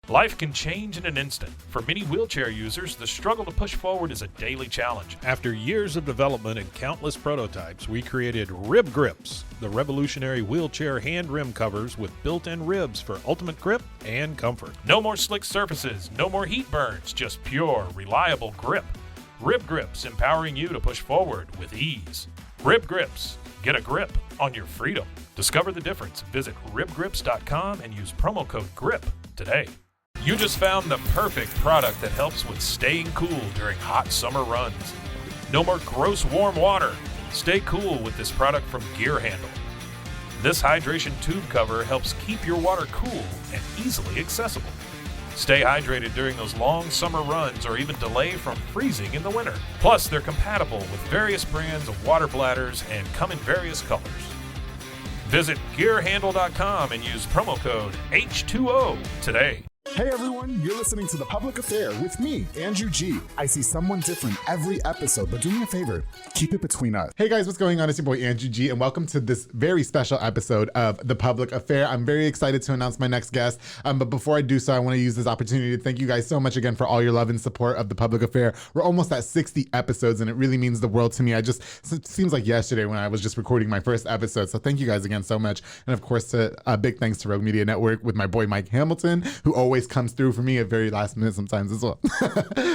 Life can change in an instant. For many wheelchair users, the struggle to push forward is a daily challenge. After years of development and countless prototypes, we created Rib Grips, the revolutionary wheelchair hand rim covers with built-in ribs for ultimate grip and comfort. No more slick surfaces, no more heat burns, just pure, reliable grip. Rib Grips, empowering you to push forward with ease. Rib Grips, get a grip on your freedom. Discover the difference. Visit ribgrips.com and use promo code GRIP today. You just found the perfect product that helps with staying cool during hot summer runs. No more gross warm water. Stay cool with this product from Gear Handle. This hydration tube cover helps keep your water cool and easily accessible. Stay hydrated during those long summer runs or even delay from freezing in the winter. Plus, they're compatible with various brands of water bladders and come in various colors. Visit gearhandle.com and use promo code H2O today. Hey everyone, you're listening to The Public Affair with me, Andrew G. I see someone different every episode, but do me a favor, keep it between us. Hey guys, what's going on? It's your boy Andrew G, and welcome to this very special episode of The Public Affair. I'm very excited to announce my next guest, but before I do so, I want to use this opportunity to thank you guys so much again for all your love and support of The Public Affair. We're almost at 60 episodes, and it really means the world to me. It seems like yesterday when I was just recording my first episode, so thank you guys again so much. And of course, a big thanks to Rogue Media Network with my boy Mike Hamilton, who always comes through for me at very last minute sometimes as well.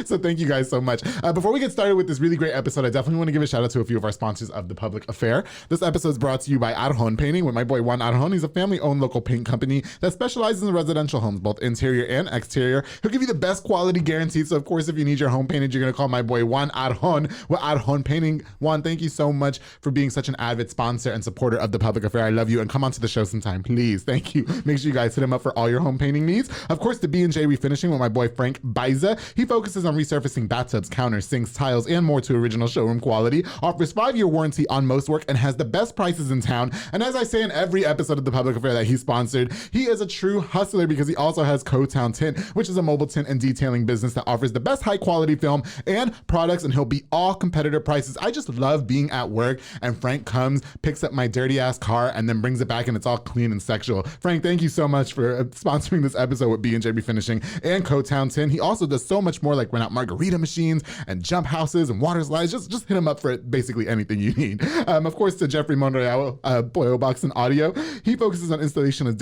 So thank you guys so much. Before we get started with this really great episode, I definitely want to give a shout out to a few of our sponsors of The Public Affair. This episode is brought to you by Arjon Painting with my boy Juan Arjon. He's a family-owned local paint company that specializes in residential homes, both interior and exterior. He'll give you the best quality guaranteed. So of course, if you need your home painted, you're going to call my boy Juan Arjon with Arjon Painting. Juan, thank you so much for being such an avid sponsor and supporter of The Public Affair. I love you, and come on to the show sometime, please. Thank you. Make sure you guys hit him up for all your home painting needs. Of course, the B&J Refinishing with my boy Frank Biza. He focuses on resurfacing bathtubs, counters, sinks, tiles, and more to original showroom quality. Offers 5-year warranty on most work and has the best prices in town. And as I say in every episode of The Public Affair that he sponsored, he is a true hustler because he also has Co-Town Tint, which is a mobile tint and detailing business that offers the best high quality film and products, and he'll beat all competitor prices. I just love being at work and Frank comes, picks up my dirty ass car, and then brings it back and it's all clean and sexual. Frank, thank you so much for sponsoring this episode with B&J Refinishing and Co-Town Tint. He also does so much more, like rent out margarita machines and jump houses and water slides. Just hit him up for basically anything you need. Of course, to Jeffrey Monreal, Boyo Box and Audio. He focuses on installation of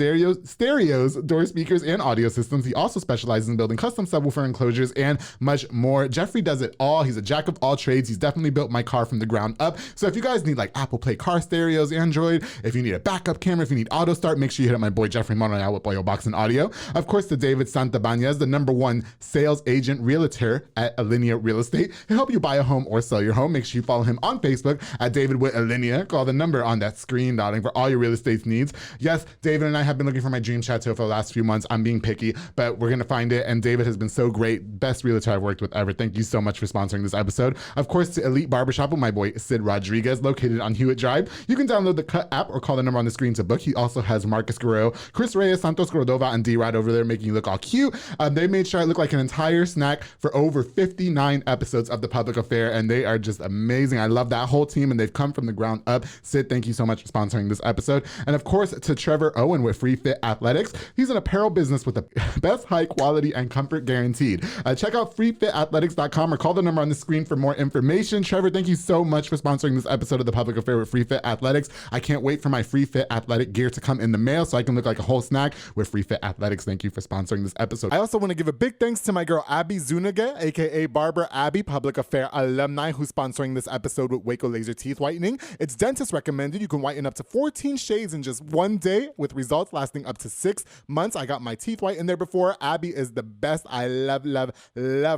stereos, door speakers, and audio systems. He also specializes in building custom subwoofer enclosures and much more. Jeffrey does it all. He's a jack of all trades. He's definitely built my car from the ground up. So if you guys need like Apple Play car stereos, Android, if you need a backup camera, if you need auto start, make sure you hit up my boy Jeffrey Monreal with Boyo Box and Audio. Of course, to David Santabanez, the #1 sales agent realtor at Alinea Real Estate. He'll help you buy a home or sell your home. Make sure you follow him on Facebook at David with Alinea. Call the number on that screen, darling, for all your real estate needs. Yes, David and I have been looking for my dream chateau for the last few months. I'm being picky, but we're going to find it. And David has been so great. Best realtor I've worked with ever. Thank you so much for sponsoring this episode. Of course, to Elite Barbershop with my boy Sid Rodriguez, located on Hewitt Drive. You can download the Cut app or call the number on the screen to book. He also has Marcus Guerrero, Chris Reyes, Santos Cordova, and D-Rod over there making you look all cute. They made sure I look like an entire snack for over 59 episodes of The Public Affair, and they are just amazing. I love that whole team, and they've come from the ground up. Sid, thank you so much for sponsoring this episode. And of course, to Trevor Owen with Free Fit Athletics. He's an apparel business with the best high quality and comfort guaranteed. Check out freefitathletics.com or call the number on the screen for more information. Trevor, thank you so much for sponsoring this episode of The Public Affair with Free Fit Athletics. I can't wait for my Free Fit Athletic gear to come in the mail so I can look like a whole snack with Free Fit Athletics. Thank you for sponsoring this episode. I also want to give a big thanks to my girl Abby Zuniga, aka Barbara Abby, Public Affair alumni, who's sponsoring this episode with Waco Laser Teeth Whitening. It's dentist recommended. You can whiten up to 14 shades in just one day with results lasting up to 6 months. I got my teeth white in there before. Abby is the best. I love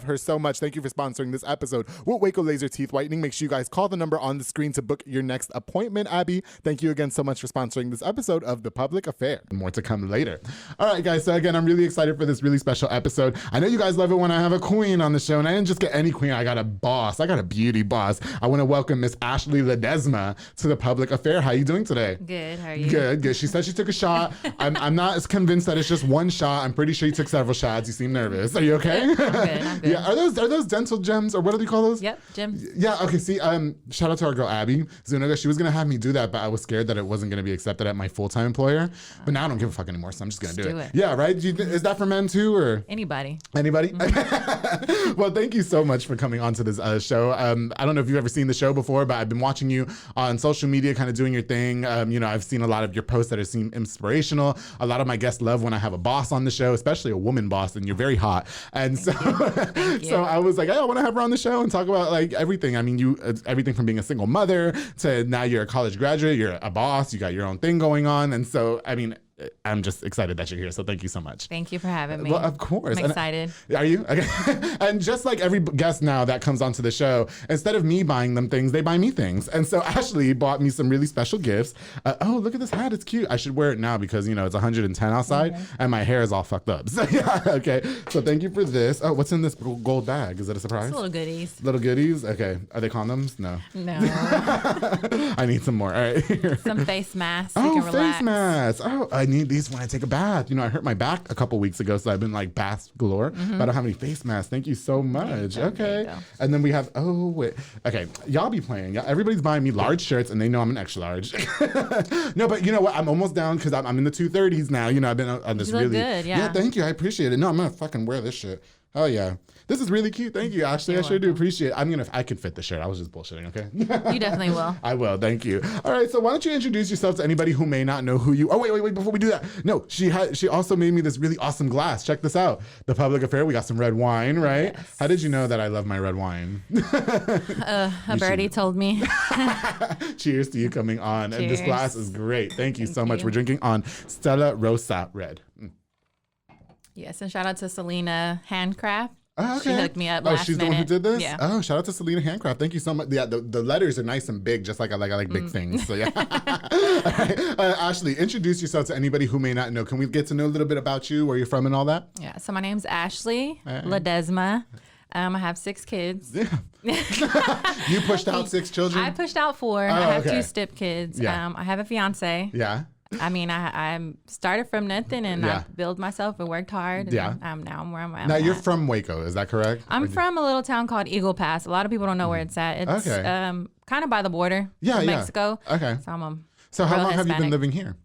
her so much. Thank you for sponsoring this episode with Waco Laser Teeth Whitening. Make sure you guys call the number on the screen to book your next appointment. Abby, thank you again so much for sponsoring this episode of The Public Affair. More to come later. All right, guys. So again, I'm really excited for this really special episode. I know you guys love it when I have a queen on the show, and I didn't just get any queen. I got a boss. I got a beauty boss. I want to welcome Miss Ashley Ledesma to The Public Affair. How are you doing today? Good. How are you? Good. She said she took a shot. I'm not as convinced that it's just one shot. I'm pretty sure you took several shots. You seem nervous. Are you okay? I'm good. Yeah. Are those dental gems, or what do they call those? Yep, gems. Yeah. Okay. See, shout out to our girl Abby Zuniga. She was gonna have me do that, but I was scared that it wasn't gonna be accepted at my full-time employer. But now I don't give a fuck anymore, so I'm just gonna do it. Yeah. Right. Is that for men too, or Anybody. anybody? Well, thank you so much for coming on to this show. I don't know if you've ever seen the show before, but I've been watching you on social media, kind of doing your thing. I've seen a lot of your posts that seem inspirational. A lot of my guests love when I have a boss on the show, especially a woman boss, and you're very hot. And so I was like, hey, I want to have her on the show and talk about like everything. I mean, everything from being a single mother to now you're a college graduate, you're a boss, you got your own thing going on. And so, I mean, I'm just excited that you're here. So thank you so much. Thank you for having me. Well, of course. I'm excited. Are you? Okay. And just like every guest now that comes onto the show, instead of me buying them things, they buy me things. And so Ashley bought me some really special gifts. Oh, look at this hat. It's cute. I should wear it now because, it's 110 outside and my hair is all fucked up. So yeah, okay. So thank you for this. Oh, what's in this gold bag? Is it a surprise? It's little goodies. Little goodies? Okay. Are they condoms? No. No. I need some more. All right. Some face masks. Oh, you can relax. face masks. Oh, I need these when I take a bath. I hurt my back a couple weeks ago, so I've been like bath galore, but I don't have any face masks. Thank you so much. Okay. And then we have, okay, y'all be playing. Everybody's buying me large shirts and they know I'm an extra large. No, but you know what? I'm almost down because I'm in the 230s now. I've been on this you look good, yeah. Yeah, thank you. I appreciate it. No, I'm going to fucking wear this shit. Oh, yeah. This is really cute. Thank you, Ashley. I sure do appreciate it. I can fit the shirt. I was just bullshitting, okay? You definitely will. I will. Thank you. All right. So why don't you introduce yourself to anybody who may not know who you... Oh, wait. Before we do that. No, she also made me this really awesome glass. Check this out. The Public Affair. We got some red wine, right? Yes. How did you know that I love my red wine? A birdie told me. Cheers to you coming on. Cheers. And this glass is great. Thank you so much. you. We're drinking on Stella Rosa Red. Yes, and shout out to Selena Handcraft. Oh, okay. She hooked me up last she's minute. the one who did this? Yeah. Oh, shout out to Selena Handcraft. Thank you so much. Yeah, the letters are nice and big, just like I like big things. So yeah. All right. Ashley, introduce yourself to anybody who may not know. Can we get to know a little bit about you, where you're from and all that? Yeah, so my name's Ashley Ledesma. I have 6 kids. Yeah. You pushed out 6 children? I pushed out 4. I have 2 step kids. Yeah. I have a fiance. Yeah. I mean, I started from nothing and I built myself and worked hard. And now I'm where I'm at. Now you're from Waco, is that correct? I'm from a little town called Eagle Pass. A lot of people don't know where it's at. It's kind of by the border of Mexico. Okay. So how long have you been living here?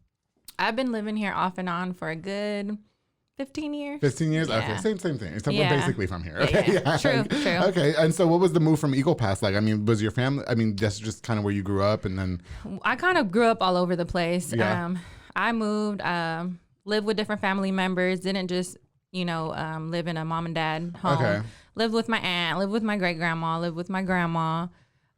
I've been living here off and on for a good 15 years. 15 years? Yeah. Okay, same thing. Except we're basically from here. Okay. Yeah. True. Okay, and so what was the move from Eagle Pass like? I mean, was your family, that's just kind of where you grew up and then? I kind of grew up all over the place. Yeah. I moved, lived with different family members, didn't just, live in a mom and dad home. Okay. Lived with my aunt, lived with my great grandma, lived with my grandma.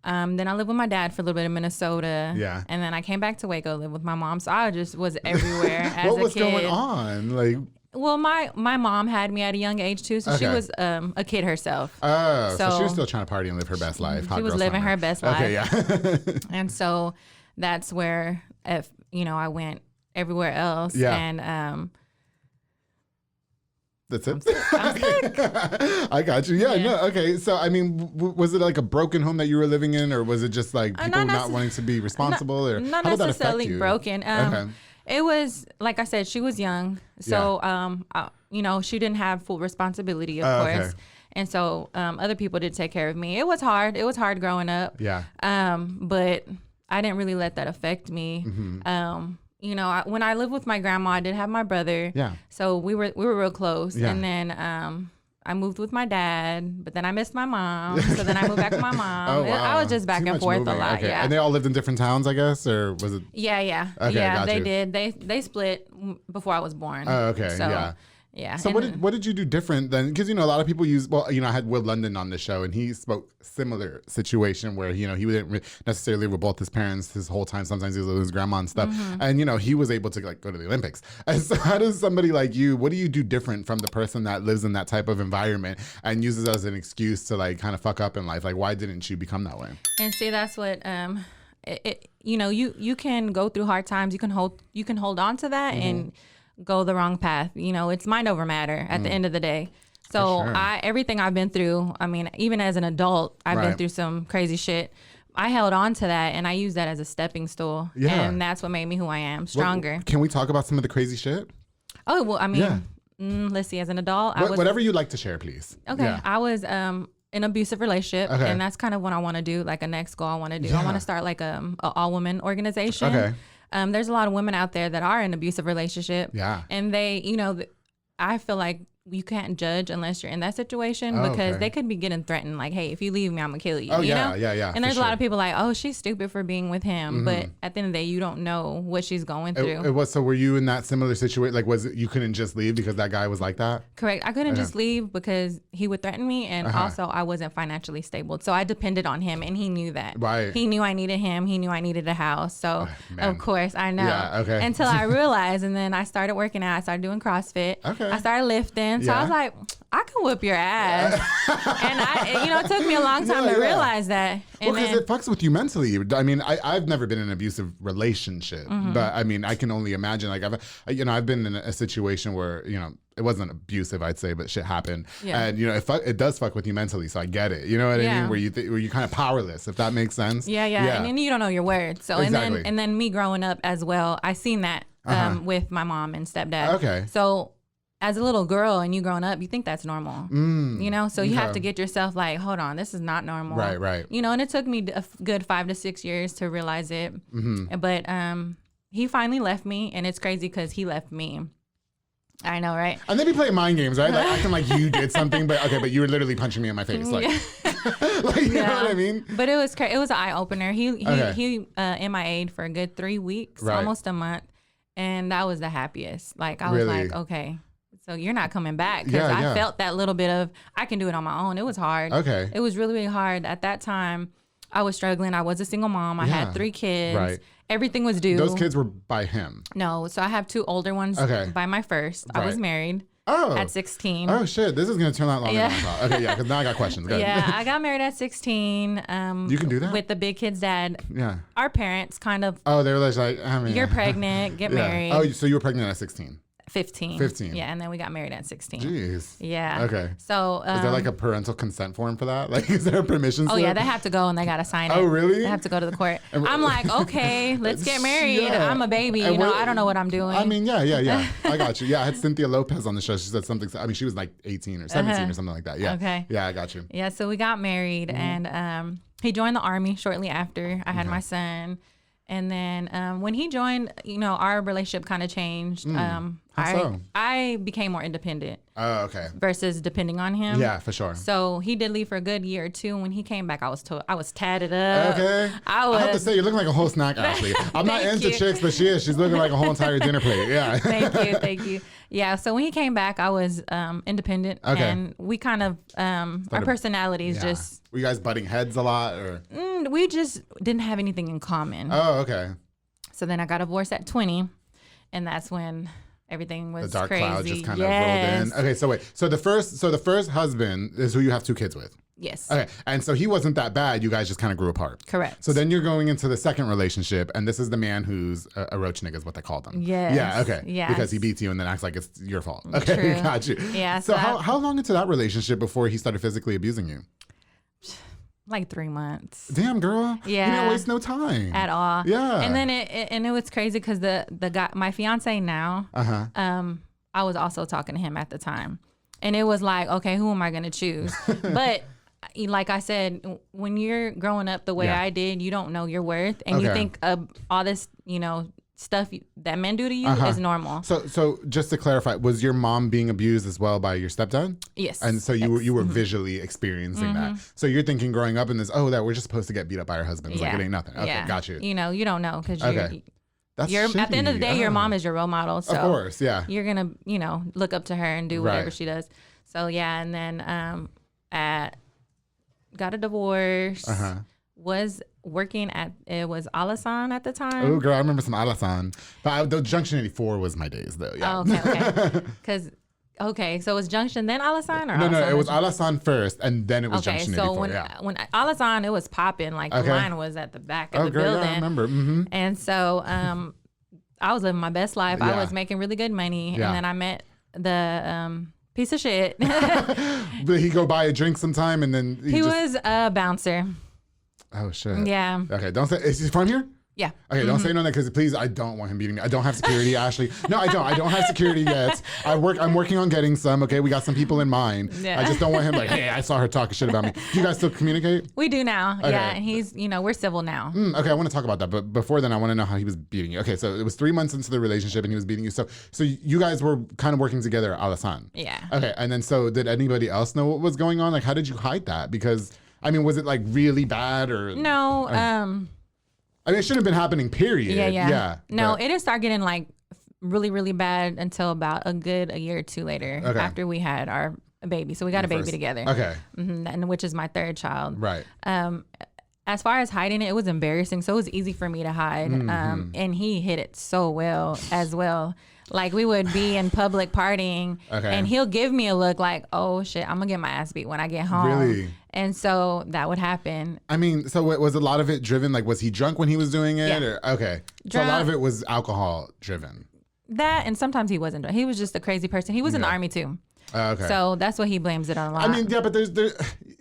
Then I lived with my dad for a little bit in Minnesota. Yeah. And then I came back to Waco, lived with my mom. So I just was everywhere as a kid. What was going on? Like, well, my mom had me at a young age too, so she was a kid herself. Oh, so she was still trying to party and live her best life. She was living her best life. Okay, yeah. And so that's where, I went everywhere else. Yeah. And that's it. I'm sick. I got you. Yeah, no, okay. So, I mean, was it like a broken home that you were living in, or was it just like people not wanting to be responsible? Or not how did that necessarily affect you? broken. Okay. It was, like I said, she was young. So, she didn't have full responsibility, of course. Okay. And so other people did take care of me. It was hard. It was hard growing up. Yeah. But I didn't really let that affect me. Mm-hmm. When I lived with my grandma, I did have my brother. Yeah. So we were real close. Yeah. And then I moved with my dad, but then I missed my mom. So then I moved back with my mom. Oh, wow. I was just back Too and much forth moving. a lot. Okay. Yeah. And they all lived in different towns, I guess, or was it? Yeah. Okay, got they you. did. They split before I was born. Oh, okay. So, yeah. Yeah. So what did you do different than, because a lot of people use, I had Will London on the show and he spoke similar situation where he didn't necessarily live with both his parents his whole time. Sometimes he was with his grandma and stuff, and he was able to go to the Olympics. And so how does somebody like you, what do you do different from the person that lives in that type of environment and uses it as an excuse to kind of fuck up in life? Like, why didn't you become that way? And see, that's what you can go through hard times. You can hold on to that and go the wrong path. It's mind over matter at the end of the day. So sure. Everything I've been through, I mean, even as an adult, I've been through some crazy shit. I held on to that and I used that as a stepping stool. Yeah. And that's what made me who I am, stronger. Can we talk about some of the crazy shit? Oh, well, I mean, Yeah. Let's see, as an adult, Whatever you'd like to share, please. Okay. Yeah. I was in an abusive relationship, Okay. and that's kind of what I want to do, like a next goal I want to do. Yeah. I want to start like a all-woman organization. Okay. There's a lot of women out there that are in abusive relationship. Yeah. And they, I feel like you can't judge unless you're in that situation because they could be getting threatened. Like, hey, if you leave me, I'm gonna kill you. Oh, you know? yeah. And there's a lot of people like, oh, she's stupid for being with him. But at the end of the day, you don't know what she's going through. It was, so were you in that similar situation? Like, was it, you couldn't just leave because that guy was like that? Correct. I couldn't just leave because he would threaten me. And also I wasn't financially stable. So I depended on him and he knew that. Right. He knew I needed him. He knew I needed a house. So of course I know. Yeah, okay. Until I realized, and then I started working out. I started doing CrossFit. Okay. I started lifting. So I was like, I can whip your ass. And it took me a long time to realize that. And Well, because it fucks with you mentally. I mean, I've never been in an abusive relationship, but I mean, I can only imagine. Like, I've been in a situation where, it wasn't abusive, I'd say, but shit happened, and it does fuck with you mentally. So I get it. You know what I mean? Where you're kind of powerless, if that makes sense. Yeah. And then you don't know your worth. So Exactly. and then me growing up as well, I seen that with my mom and stepdad. Okay. So as a little girl and you growing up, you think that's normal, so you have to get yourself like, hold on, this is not normal. Right. And it took me a good 5 to 6 years to realize it. But he finally left me, and it's crazy because he left me. I know, right? And they be playing mind games, right? Like acting like you did something, but you were literally punching me in my face. Like, you know what I mean? But it was it was an eye opener. He MIA'd for a good 3 weeks, almost a month. And that was the happiest. Like, I was like, okay. So you're not coming back, because I felt that little bit of, I can do it on my own. It was hard. Okay. It was really, really hard. At that time, I was struggling. I was a single mom. I had 3 kids. Right. Everything was due. Those kids were by him. No. So I have 2 older ones by my first. I was married at 16. Oh, shit. This is going to turn out longer than I thought. Okay, yeah, because now I got questions. Go ahead. Yeah, I got married at 16. You can do that? With the big kid's dad. Yeah. Our parents kind of. Oh, they were like, I mean. You're pregnant, get married. Oh, so you were pregnant at 16? 15. Yeah, and then we got married at 16. Jeez. Yeah. Okay. So is there like a parental consent form for that? Like, is there a permission slip? Oh yeah, they have to go and they gotta sign it. Oh really? They have to go to the court. I'm like, okay, let's get married. Yeah. I'm a baby, I don't know what I'm doing. I mean, yeah. I got you. Yeah, I had Cynthia Lopez on the show. She said something. I mean, she was like 18 or 17 or something like that. Yeah. Okay. Yeah, I got you. Yeah, so we got married, and he joined the Army shortly after I had my son. And then when he joined, our relationship kind of changed. I became more independent. Oh, okay. Versus depending on him. Yeah, for sure. So he did leave for a good year or 2. When he came back, I was tatted up. Okay. I have to say, you're looking like a whole snack, Ashley. I'm not into chicks, but she is. She's looking like a whole entire dinner plate. Yeah. Thank you. Yeah. So when he came back, I was independent, and we kind of our personalities just. Were you guys butting heads a lot, or? We just didn't have anything in common. Oh, okay. So then I got divorced at 20, and that's when everything was the dark crazy. cloud just kind of rolled in. Okay, so wait. So the first husband is who you have 2 kids with. Yes. Okay, and so he wasn't that bad. You guys just kind of grew apart. Correct. So then you're going into the second relationship, and this is the man who's a roach nigga is what they call them. Yes. Yeah. Okay. Yes. Because he beats you and then acts like it's your fault. Okay. True. Got you. Yeah. So how long into that relationship before he started physically abusing you? Like 3 months. Damn, girl. Yeah. You didn't waste no time. At all. Yeah. And then it was crazy because the guy, my fiance now, I was also talking to him at the time. And it was like, okay, who am I going to choose? But like I said, when you're growing up the way I did, you don't know your worth. And you think all this, stuff that men do to you is normal. So just to clarify, was your mom being abused as well by your stepdad? Yes. And so you were visually experiencing that. So you're thinking growing up in this, that we're just supposed to get beat up by our husbands. Like it ain't nothing. Okay, got you. You don't know because you're at the end of the day, your mom is your role model. So of course, yeah. You're going to, look up to her and do whatever she does. So yeah, and then got a divorce. Was working at, it was Alasan at the time. Oh, girl, I remember some Alasan. But the Junction 84 was my days, though. Yeah. Oh, okay. So it was Junction, then Alasan, or No, it was Alasan first, and then it was Junction 84. So when Alasan, it was popping, like the line was at the back of the girl, building. Yeah, I remember. Mm-hmm. And so I was living my best life. I was making really good money, and then I met the piece of shit. Did he go buy a drink sometime, and then he was a bouncer. Oh shit. Yeah. Okay, don't say. Is he from here? Yeah. Okay, don't say no because please, I don't want him beating me. I don't have security, Ashley. No, I don't. I don't have security yet. I'm working on getting some. Okay, we got some people in mind. Yeah. I just don't want him like, hey, I saw her talking shit about me. Do you guys still communicate? We do now. Okay. Yeah, and he's, we're civil now. Okay, I want to talk about that, but before then, I want to know how he was beating you. Okay, so it was 3 months into the relationship, and he was beating you. So you guys were kind of working together, Alasan. Yeah. Okay, and then so did anybody else know what was going on? Like, how did you hide that? Because I mean, was it like really bad or No? I mean, it shouldn't have been happening. Period. Yeah. No, but- it didn't start getting like really, really bad until about a year or two later after we had our baby. So we got a baby together. Okay. And which is my third child. Right. As far as hiding it was embarrassing. So it was easy for me to hide. And he hid it so well as well. Like we would be in public partying and he'll give me a look like, oh shit, I'm gonna get my ass beat when I get home. Really? And so that would happen. I mean, so was a lot of it driven? Like, was he drunk when he was doing it? Yeah. Or, okay. So a lot of it was alcohol driven. That, and sometimes he wasn't. He was just a crazy person. He was in the army too. Okay. So that's what he blames it on a lot. I mean, yeah, but there's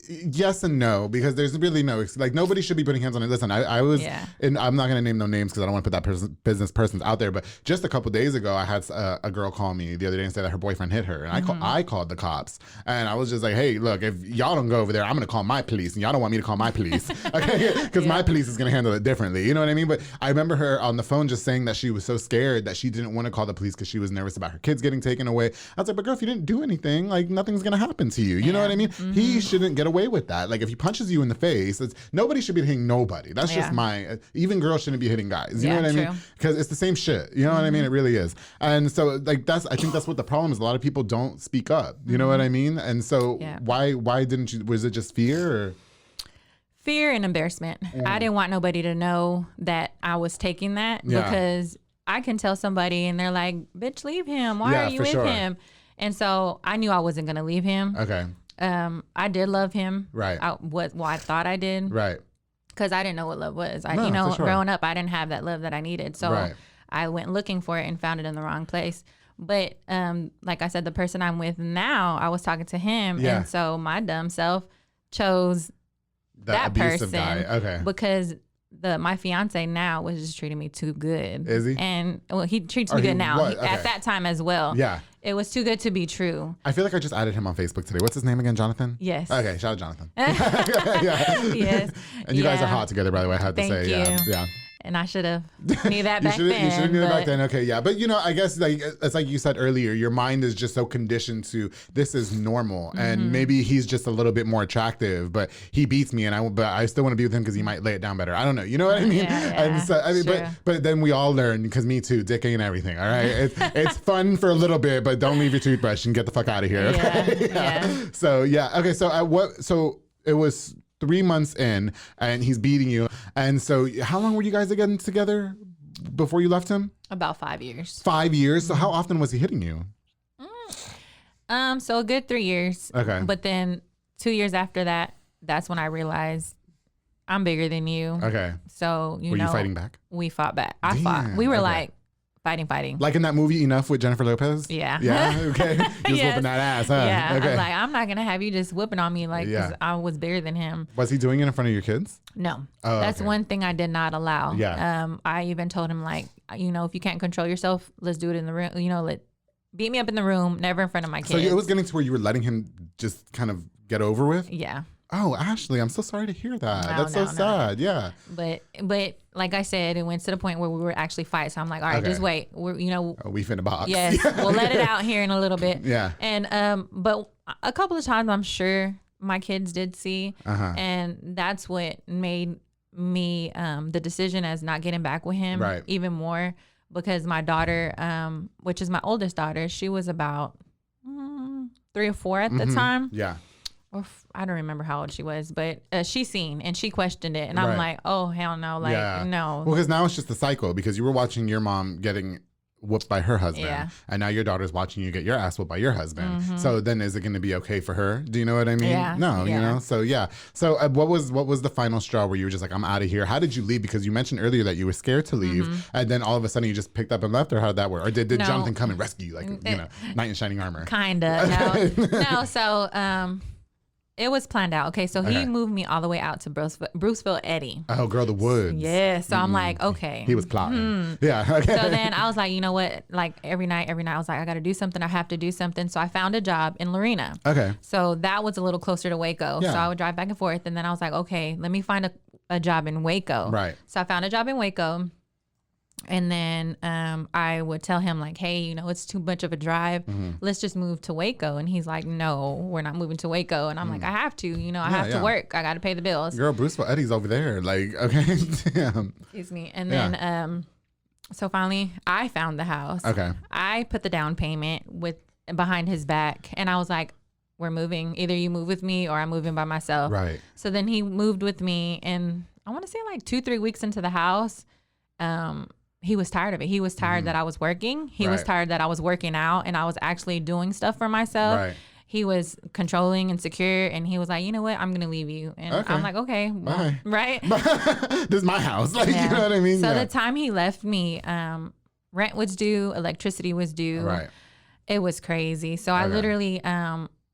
yes and no, because there's really no, like nobody should be putting hands on it. Listen, I was, and I'm not going to name no names because I don't want to put that business persons out there, but just a couple days ago, I had a girl call me the other day and say that her boyfriend hit her. And I called the cops and I was just like, hey, look, if y'all don't go over there, I'm going to call my police and y'all don't want me to call my police. Okay. Because my police is going to handle it differently. You know what I mean? But I remember her on the phone just saying that she was so scared that she didn't want to call the police because she was nervous about her kids getting taken away. I was like, but girl, if you didn't do anything, like nothing's going to happen to you. You know what I mean? He shouldn't get away with that. Like if he punches you in the face, nobody should be hitting nobody. That's just even girls shouldn't be hitting guys. You know what I mean? Because it's the same shit. You know what I mean? It really is. And so like I think that's what the problem is. A lot of people don't speak up. You know what I mean? And so why didn't you, was it just fear or? Fear and embarrassment. I didn't want nobody to know that I was taking that because I can tell somebody and they're like, bitch, leave him. Why are you with him? And so I knew I wasn't going to leave him. Okay. I did love him. Right. I thought I did. Right. Because I didn't know what love was. Growing up, I didn't have that love that I needed. So I went looking for it and found it in the wrong place. But like I said, the person I'm with now, I was talking to him. And so my dumb self chose that person. Guy. Okay. Because my fiance now was just treating me too good. Is he? And well, he treats me good now. At that time as well. Yeah. It was too good to be true. I feel like I just added him on Facebook today. What's his name again? Jonathan? Yes. Okay, shout out Jonathan. Yes. And you guys are hot together, by the way, I had to say. Thank you. Yeah. And I should have knew that back then. You should have knew that back then. Okay, yeah. But, I guess like it's like you said earlier, your mind is just so conditioned to this is normal. And maybe he's just a little bit more attractive, but he beats me but I still want to be with him because he might lay it down better. I don't know. You know what I mean? Yeah, and so, I mean, but then we all learn, because me too, dick ain't everything, all right? It's fun for a little bit, but don't leave your toothbrush and get the fuck out of here, okay? Yeah. So, yeah. Okay, so it was 3 months in and he's beating you. And so how long were you guys again together before you left him? About 5 years. 5 years? So how often was he hitting you? So a good 3 years. Okay. But then 2 years after that, that's when I realized I'm bigger than you. Okay. So, were you fighting back? We fought back. I fought. We were like fighting. Like in that movie Enough with Jennifer Lopez? Yeah. Yeah? Okay. You was whooping that ass, huh? Yeah. Okay. I'm like, I'm not going to have you just whooping on me because I was bigger than him. Was he doing it in front of your kids? No. Oh, that's one thing I did not allow. Yeah. I even told him if you can't control yourself, let's do it in the room. Beat me up in the room, never in front of my kids. So it was getting to where you were letting him just kind of get over with? Yeah. Oh, Ashley, I'm so sorry to hear that. That's so sad. Yeah. But like I said, it went to the point where we were actually fighting. So I'm like, all right, just wait. We finna box. Yes, we'll let it out here in a little bit. Yeah. And but a couple of times I'm sure my kids did see, and that's what made me the decision as not getting back with him even more, because my daughter, which is my oldest daughter, she was about 3 or 4 at the time. Yeah. Or I don't remember how old she was, but she seen and she questioned it, and I'm like, oh hell no, no. Well, because now it's just a cycle, because you were watching your mom getting whooped by her husband, and now your daughter's watching you get your ass whooped by your husband. So then, is it going to be okay for her? Do you know what I mean? Yeah. No, you know. So yeah. So what was the final straw where you were just like, I'm out of here? How did you leave? Because you mentioned earlier that you were scared to leave, and then all of a sudden you just picked up and left, or how did that work? Or did Jonathan come and rescue you, like knight in shining armor? Kinda. No. So It was planned out. Okay, so he moved me all the way out to Bruceville, Eddie. Oh, girl, the woods. Yeah, so I'm like, okay. He was plotting. Yeah, okay. So then I was like, you know what? Like every night, I was like, I got to do something. I have to do something. So I found a job in Lorena. Okay. So that was a little closer to Waco. Yeah. So I would drive back and forth. And then I was like, okay, let me find a job in Waco. Right. So I found a job in Waco. And then I would tell him like, hey, you know, it's too much of a drive. Let's just move to Waco. And he's like, no, we're not moving to Waco. And I'm like, I have to, you know, I have to work. I got to pay the bills. Girl, Bruceville Eddie's over there. Like, okay. Damn. Excuse me. And then, so finally I found the house. Okay. I put the down payment behind his back. And I was like, we're moving. Either you move with me or I'm moving by myself. Right. So then he moved with me. And I want to say like 2-3 weeks into the house, he was tired of it. He was tired that I was working. He was tired that I was working out and I was actually doing stuff for myself. Right. He was controlling and secure, and he was like, you know what? I'm going to leave you. And I'm like, okay. Well, bye. Right? This is my house. Like, you know what I mean? So the time he left me, rent was due, electricity was due. Right. It was crazy. So I literally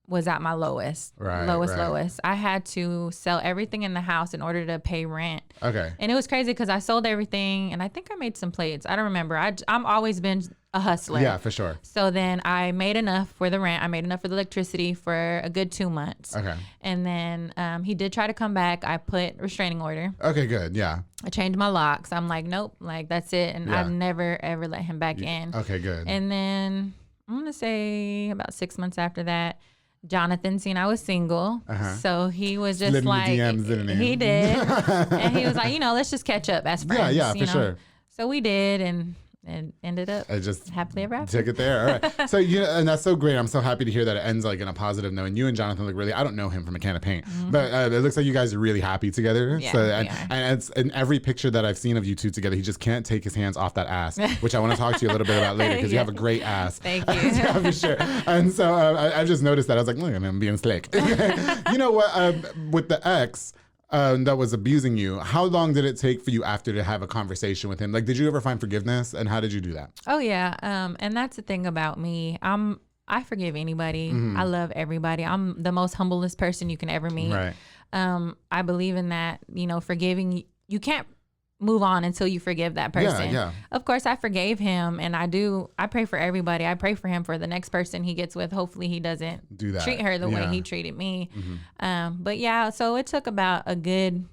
was at my lowest. I had to sell everything in the house in order to pay rent. Okay. And it was crazy because I sold everything, and I think I made some plates. I don't remember. I'm always been a hustler. Yeah, for sure. So then I made enough for the rent. I made enough for the electricity for a good 2 months. Okay. And then he did try to come back. I put restraining order. Okay, good. Yeah. I changed my locks. I'm like, nope, like that's it. And I've never ever let him back in. Okay, good. And then I'm gonna say about 6 months after that, Jonathan seen I was single, so he was just Slid like, in the DMs, didn't he? He did, and he was like, you know, let's just catch up as friends. Yeah, you for know? sure. So we did, and ended up I just happily ever after. took it there. All right. So and that's so great. I'm so happy to hear that it ends like in a positive note. And you and Jonathan look really. I don't know him from a can of paint, but it looks like you guys are really happy together. Yeah, so we are. and it's in every picture that I've seen of you two together, he just can't take his hands off that ass, which I want to talk to you a little bit about later because you have a great ass. Thank you. Yeah, for sure. And so I just noticed that I was like, look at him being slick. You know what? With the ex. That was abusing you. How long did it take for you after to have a conversation with him? Like, did you ever find forgiveness, and how did you do that? Oh yeah, and that's the thing about me. I forgive anybody. I love everybody. I'm the most humblest person you can ever meet. Right. I believe in that. You know, forgiving. You can't move on until you forgive that person. Yeah. Of course, I forgave him, and I pray for everybody. I pray for him for the next person he gets with. Hopefully, he doesn't Do that. treat her the way he treated me. But yeah, so it took about a good.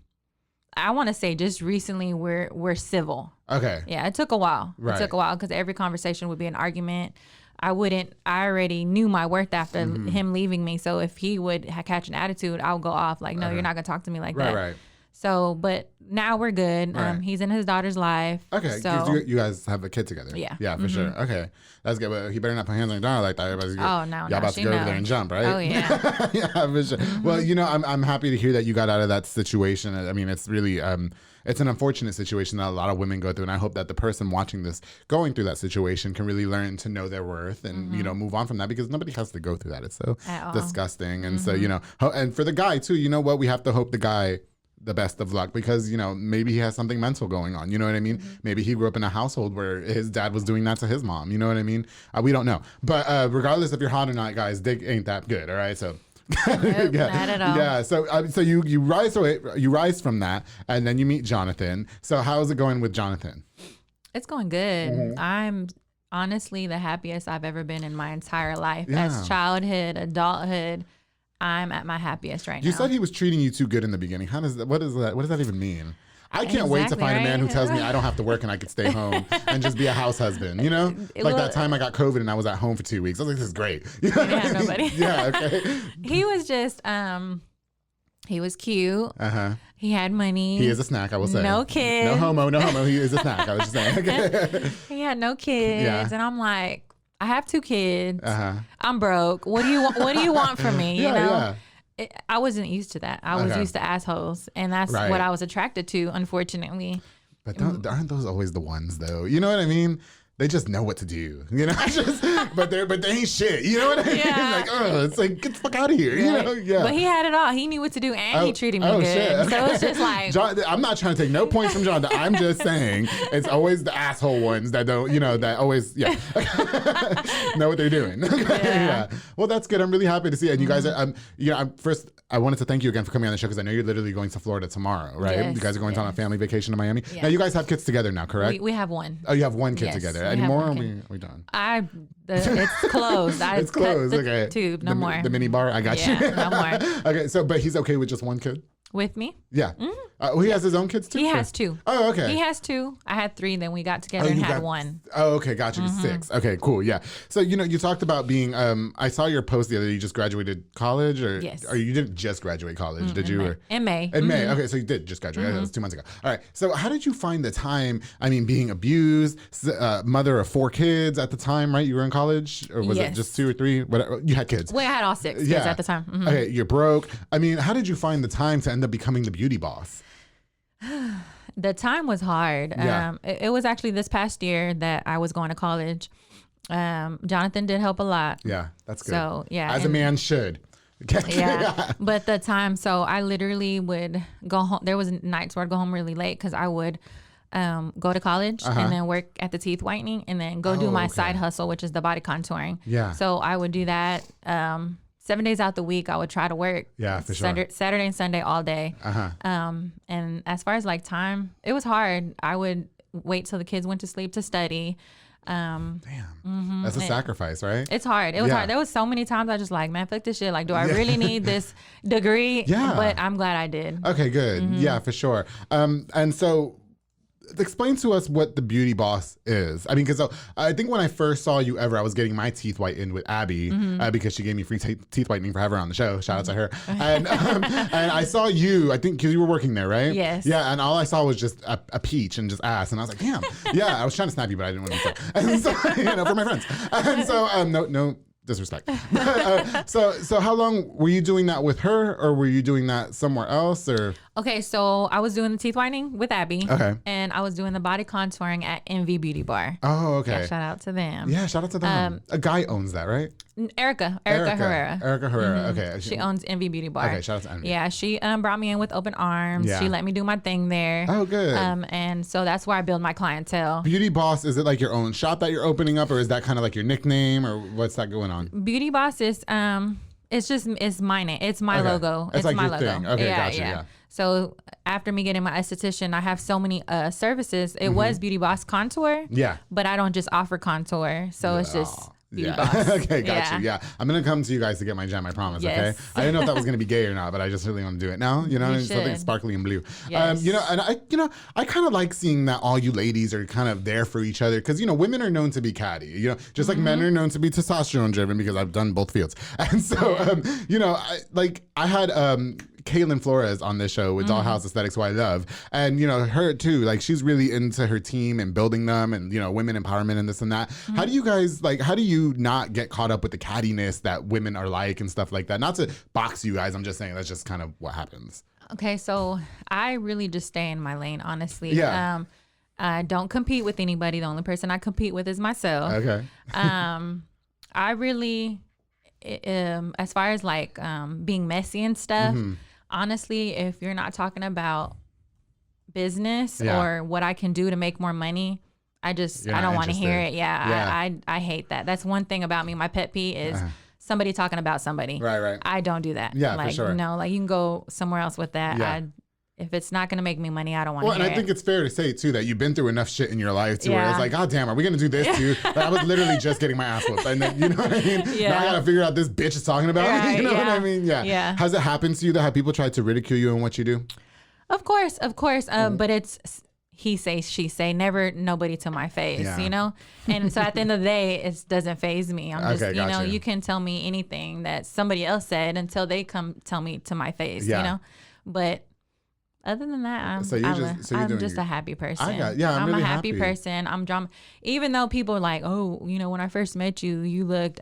I want to say just recently we're civil. Okay. Yeah, it took a while. Right. It took a while because every conversation would be an argument. I already knew my worth after him leaving me. So if he would catch an attitude, I would go off like, no, you're not going to talk to me like that. Right. So, but now we're good. Right. He's in his daughter's life. Okay. So, You guys have a kid together. Yeah. Yeah, for sure. Okay. That's good. But he better not put hands on your daughter like that. Everybody's good. Oh, no. Y'all about to go over there and jump, right? Oh, yeah. Yeah, for sure. Well, you know, I'm happy to hear that you got out of that situation. I mean, it's really it's an unfortunate situation that a lot of women go through, and I hope that the person watching this going through that situation can really learn to know their worth and you know, move on from that, because nobody has to go through that. It's so disgusting. And so, you know, and for the guy too, you know what, we have to hope the guy the best of luck, because, you know, maybe he has something mental going on. You know what I mean? Maybe he grew up in a household where his dad was doing that to his mom. You know what I mean? We don't know. But regardless if you're hot or not, guys, dick ain't that good. All right. So Nope, not at all. yeah. So you rise from that, and then you meet Jonathan. So how is it going with Jonathan? It's going good. I'm honestly the happiest I've ever been in my entire life. Yeah. As childhood, adulthood, I'm at my happiest right now. You said he was treating you too good in the beginning. What does that even mean? I can't wait to Exactly, find a man who right? tells me I don't have to work and I could stay home and just be a house husband, you know? Like that time I got COVID and I was at home for 2 weeks. I was like, this is great. You know didn't have nobody. Yeah, okay. He was just, he was cute. Uh-huh. He had money. He is a snack, I will say. No kids. No homo. He is a snack. I was just saying. Okay. He had no kids. Yeah. And I'm like, I have 2 kids. Uh-huh. I'm broke. What do you want from me? You Yeah, know? yeah. I wasn't used to that. I was Okay. used to assholes, and that's Right. what I was attracted to, unfortunately. But aren't those always the ones, though? You know what I mean? they just know what to do, you know. but they ain't shit, you know what I mean? Yeah. It's like get the fuck out of here, you know? Yeah. But he had it all. He knew what to do, and he treated me good. Shit. So it's just like John, I'm not trying to take no points from John. I'm just saying it's always the asshole ones that don't, that always know what they're doing. Yeah. Well, that's good. I'm really happy to see it. And you guys are, first I wanted to thank you again for coming on the show because I know you're literally going to Florida tomorrow, right? Yes, You guys are going on a family vacation to Miami. Yeah. Now you guys have kids together now, correct? we have one. Oh, you have one kid Yes, together. we Any have more? one Or kid. we done? It's closed. I It's cut closed. the Okay. tube. No more. The mini bar. I got you. Yeah, no more. Okay, but he's okay with just one kid. With me? Yeah. He has his own kids too. He or- has 2. Oh, okay. He has 2. I had 3. Then we got together and you had got- 1. Oh, okay, got you. 6. Okay, cool. Yeah. So you talked about being. I saw your post the other day. You just graduated college, or Yes. or you didn't just graduate college, did you? Or? In May. In May. Okay, so you did just graduate. That was 2 months ago. All right. So how did you find the time? I mean, being abused, mother of 4 kids at the time, right? You were in college, or was it Yes. just 2 or 3? Whatever. You had kids. Well, I had all 6 kids at the time. Mhm. Okay, you're broke. I mean, how did you find the time to end up becoming the beauty boss? The time was hard. Yeah. It was actually this past year that I was going to college. Jonathan did help a lot. Yeah, that's good. So, yeah, as a and- man should. Yeah. But the time, so I literally would go home. There was nights where I'd go home really late because I would go to college and then work at the teeth whitening and then go do my side hustle, which is the body contouring. Yeah. So I would do that 7 days out the week. I would try to work. Yeah, for sure. Saturday and Sunday all day. And as far as like time, it was hard. I would wait till the kids went to sleep to study. Damn. That's a sacrifice, right? It's hard. It was hard. There was so many times I just like, man, fuck this shit. Like, do I really need this degree? Yeah. But I'm glad I did. Okay, good. Yeah, for sure. And so explain to us what the beauty boss is. I mean, because I think when I first saw you ever, I was getting my teeth whitened with Abby because she gave me free teeth whitening for having her on the show. Shout out to her. And I saw you, I think, because you were working there, right? Yes. Yeah, and all I saw was just a peach and just ass. And I was like, damn. Yeah, I was trying to snap you, but I didn't want to be so. And so, for my friends. And so, no disrespect. So how long were you doing that with her, or were you doing that somewhere else, or? Okay, so I was doing the teeth whitening with Abby. Okay. And I was doing the body contouring at NV Beauty Bar. Oh, okay. Yeah, shout out to them. Yeah, shout out to them. A guy owns that, right? Herrera. Erica Herrera. Okay. She owns NV Beauty Bar. Okay, shout out to Envy. Yeah, she brought me in with open arms. Yeah. She let me do my thing there. Oh, good. And so that's where I build my clientele. Beauty Boss, is it like your own shop that you're opening up, or is that kind of like your nickname, or what's that going on? Beauty Boss is it's my name. It's my Okay. logo. It's It's like my your logo. thing. Okay, gotcha, yeah. So after me getting my esthetician, I have so many services. It was Beauty Boss Contour. Yeah. But I don't just offer contour. So it's just Beauty Yeah. Boss. Okay, got you. Yeah. I'm going to come to you guys to get my gem, I promise, okay? Yes. I didn't know if that was going to be gay or not, but I just really want to do it now, You something should. sparkly and blue. Yes. And I kind of like seeing that all you ladies are kind of there for each other because, women are known to be catty, just like men are known to be testosterone driven because I've done both fields. And so, I had Kaylin Flores on this show with Dollhouse Aesthetics, who I love. And, her too, like she's really into her team and building them and, women empowerment and this and that. How do you guys, how do you not get caught up with the cattiness that women are like and stuff like that? Not to box you guys, I'm just saying that's just kind of what happens. Okay, so I really just stay in my lane, honestly. Yeah. I don't compete with anybody. The only person I compete with is myself. Okay. I really, as far as being messy and stuff, honestly, if you're not talking about business or what I can do to make more money, I don't want to hear it. Yeah. I hate that. That's one thing about me. My pet peeve is somebody talking about somebody. Right. I don't do that. Yeah, for sure. You can go somewhere else with that. Yeah. If it's not going to make me money, I don't want to Well, hear and I think it's fair to say too that you've been through enough shit in your life to where it's Yeah. like, God damn, are we gonna do this too? Like, I was literally just getting my ass whooped, and then, you know what I mean? Yeah. Now I gotta figure out this bitch is talking about me. Right, You know what yeah. I mean? Yeah. Yeah. Has it happened to you that have people tried to ridicule you and what you do? Of course. But it's he say, she say, never nobody to my face, Yeah. And so at the end of the day, it doesn't faze me. I'm just, Okay, gotcha. you can tell me anything that somebody else said until they come tell me to my face, Yeah. But other than that, I'm So you're doing a happy person. I'm really a happy happy. person. I'm drama. Even though people are like, oh, when I first met you, you looked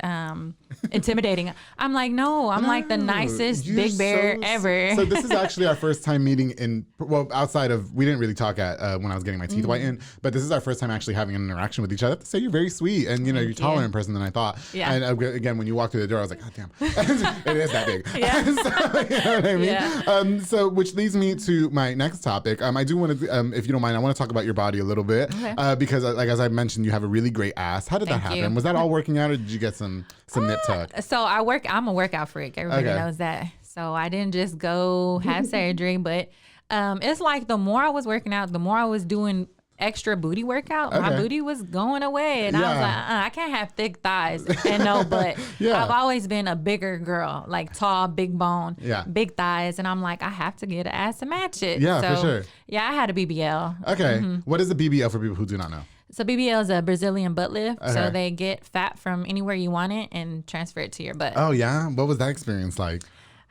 intimidating. I'm like, no, I'm like the nicest You're big bear ever. So this is actually our first time meeting outside of, we didn't really talk at when I was getting my teeth whitened, but this is our first time actually having an interaction with each other. I have to say you're very sweet, and you're taller in person than I thought. Yeah. And again, when you walked through the door, I was like, God damn, it is that big. Yeah. So, you know what I mean? Yeah. So which leads me to my next topic. I do want to, if you don't mind, I want to talk about your body a little bit, because like as I mentioned, you have a really great ass. How did that happen? you. Was that all working out, or did you get some nip tuck? So I'm a workout freak. Everybody knows that. So I didn't just go have surgery, but it's like the more I was working out, the more I was doing extra booty workout, my booty was going away. And I was like, I can't have thick thighs and no butt. I've always been a bigger girl, like tall, big bone, big thighs. And I'm like, I have to get an ass to match it. Yeah, so, for sure. Yeah, I had a BBL. Okay. What is a BBL for people who do not know? So BBL is a Brazilian butt lift. So they get fat from anywhere you want it and transfer it to your butt. Oh, yeah? What was that experience like?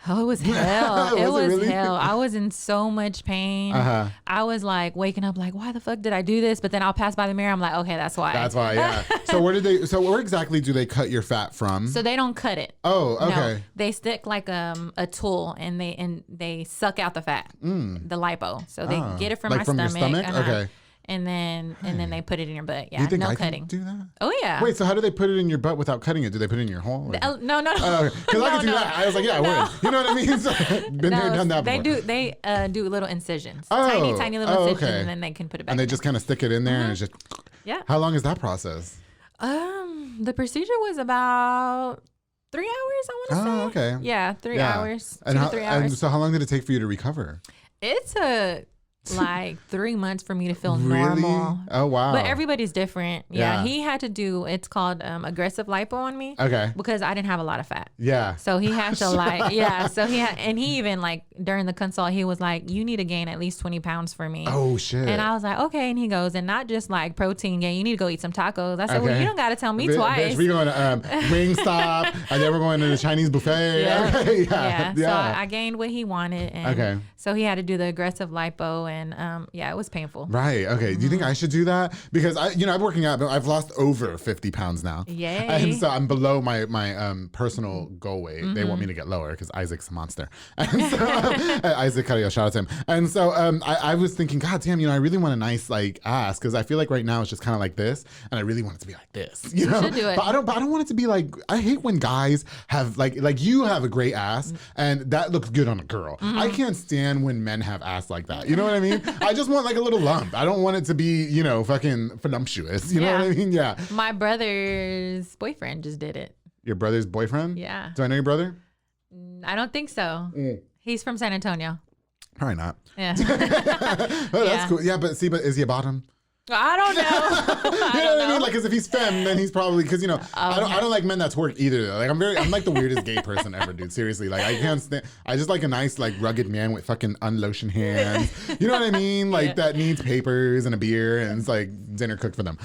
Oh, it was hell. Was it was really? hell. I was in so much pain. I was like waking up like, why the fuck did I do this? But then I'll pass by the mirror. I'm like, okay, that's why. That's why, yeah. So where exactly do they cut your fat from? So they don't cut it. Oh, okay. No, they stick like a tool and they suck out the fat, the lipo. So they get it from Like my from your stomach. stomach? Okay. And then they put it in your butt. Yeah, Do you think no I cutting. can do that? Oh yeah. Wait, so how do they put it in your butt without cutting it? Do they put it in your hole? Or? No. Because I could do that. I was like, yeah, I would. You know what I mean? So, been there, done that before. They do little incisions, tiny little incisions, okay. and then they can put it back. And they in just kind of stick it in there, and it's just. Yeah. How long is that process? The procedure was about 3 hours. I want to say. Oh, okay. Yeah, 3 hours. And 2 to 3 hours. And so how long did it take for you to recover? It took like 3 months for me to feel Really? normal. Oh, wow. But everybody's different. Yeah. He had to do, it's called aggressive lipo on me. Okay. Because I didn't have a lot of fat. Yeah. So he had to so he even like during the consult, he was like, you need to gain at least 20 pounds for me. Oh, shit. And I was like, okay. And he goes, and not just like protein gain, you need to go eat some tacos. I said, well, you don't got to tell me twice. Bitch, we going to Wingstop, and then we're going to the Chinese buffet. Yeah. Okay, Yeah. So I gained what he wanted. And so he had to do the aggressive lipo, and it was painful. Right. Okay. Do you think I should do that? Because I'm working out, but I've lost over 50 pounds now. Yay. And so I'm below my personal goal weight. They want me to get lower because Isaac's a monster. And so Isaac Carrillo, shout out to him. And so I was thinking, God damn, I really want a nice like ass, because I feel like right now it's just kind of like this, and I really want it to be like this. You know? should do it. But I don't want it to be like, I hate when guys have like you have a great ass and that looks good on a girl. I can't stand when men have ass like that. You know what I mean? I just want like a little lump. I don't want it to be, fucking voluptuous. You know what I mean? Yeah. My brother's boyfriend just did it. Your brother's boyfriend? Yeah. Do I know your brother? I don't think so. He's from San Antonio. Probably not. Yeah. Oh, that's cool. Yeah, but is he a bottom? I don't know. You know what I mean? Like, because if he's femme, then he's probably, because I don't like men that twerk either. Like, I'm like the weirdest gay person ever, dude. Seriously, like I can't stand. I just like a nice like rugged man with fucking unlotioned hands. You know what I mean? Like that needs papers and a beer, and it's like dinner cooked for them.